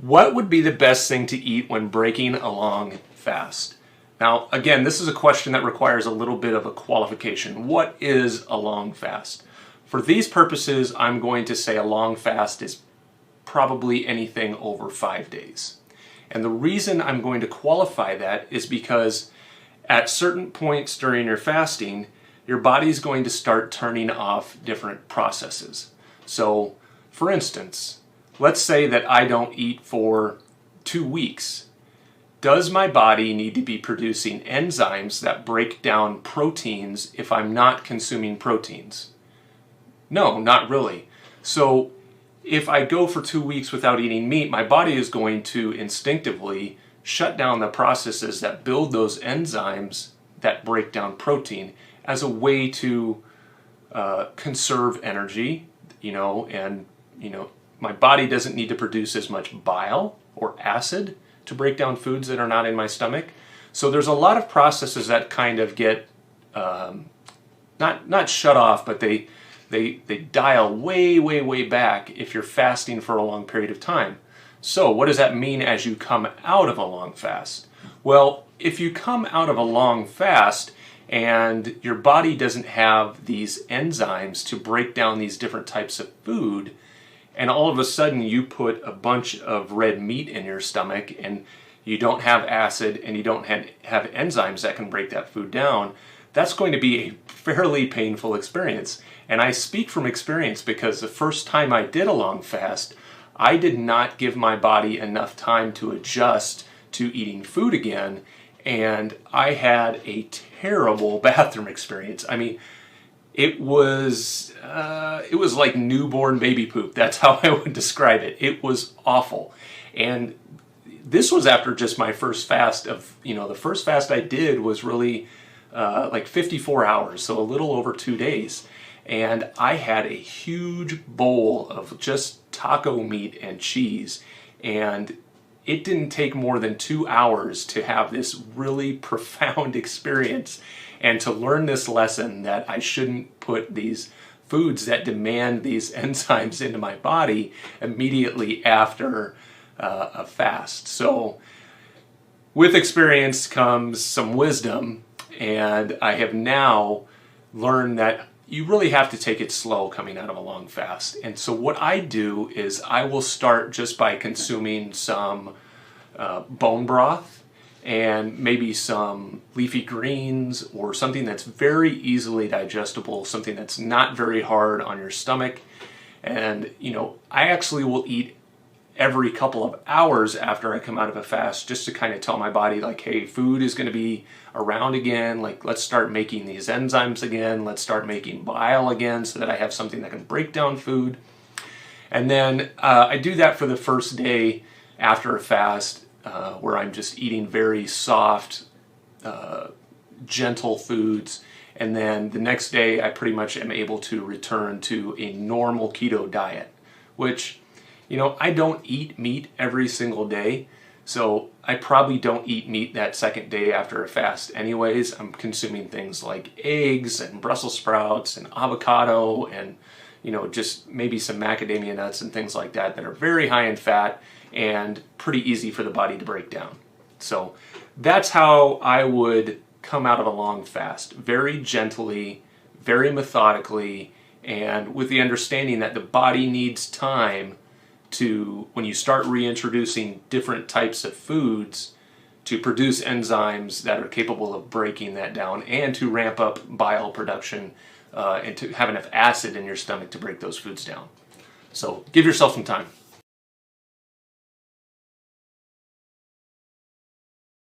What would be the best thing to eat when breaking a long fast? Now, again, this is a question that requires a little bit of a qualification. What is a long fast? For these purposes, I'm going to say a long fast is probably anything over 5 days. And the reason I'm going to qualify that is because at certain points during your fasting, your body's going to start turning off different processes. So, for instance, let's say that I don't eat for 2 weeks. Does my body need to be producing enzymes that break down proteins if I'm not consuming proteins? No, not really. So if I go for 2 weeks without eating meat, my body is going to instinctively shut down the processes that build those enzymes that break down protein as a way to conserve energy, my body doesn't need to produce as much bile or acid to break down foods that are not in my stomach. So there's a lot of processes that kind of get not shut off, but they dial way back if you're fasting for a long period of time. So what does that mean as you come out of a long fast? Well, if you come out of a long fast and your body doesn't have these enzymes to break down these different types of food, and all of a sudden you put a bunch of red meat in your stomach and you don't have acid and you don't have enzymes that can break that food down, that's going to be a fairly painful experience. And I speak from experience because the first time I did a long fast, I did not give my body enough time to adjust to eating food again, and I had a terrible bathroom experience. I mean, it was like newborn baby poop. That's how I would describe it. It was awful. And this was after just my first fast the first fast I did was really like 54 hours, so a little over 2 days. And I had a huge bowl of just taco meat and cheese. And it didn't take more than 2 hours to have this really profound experience and to learn this lesson that I shouldn't put these foods that demand these enzymes into my body immediately after a fast. So with experience comes some wisdom, and I have now learned that you really have to take it slow coming out of a long fast. And so what I do is I will start just by consuming some bone broth and maybe some leafy greens or something that's very easily digestible, something that's not very hard on your stomach. And I actually will eat every couple of hours after I come out of a fast, just to kind of tell my body, like, hey, food is going to be around again. Like, let's start making these enzymes again. Let's start making bile again so that I have something that can break down food. And then I do that for the first day after a fast, where I'm just eating very soft, gentle foods. And then the next day I pretty much am able to return to a normal keto diet, which I don't eat meat every single day, so I probably don't eat meat that second day after a fast anyways. I'm consuming things like eggs and Brussels sprouts and avocado and, just maybe some macadamia nuts and things like that are very high in fat and pretty easy for the body to break down. So that's how I would come out of a long fast, very gently, very methodically, and with the understanding that the body needs time to, when you start reintroducing different types of foods, to produce enzymes that are capable of breaking that down and to ramp up bile production and to have enough acid in your stomach to break those foods down. So give yourself some time.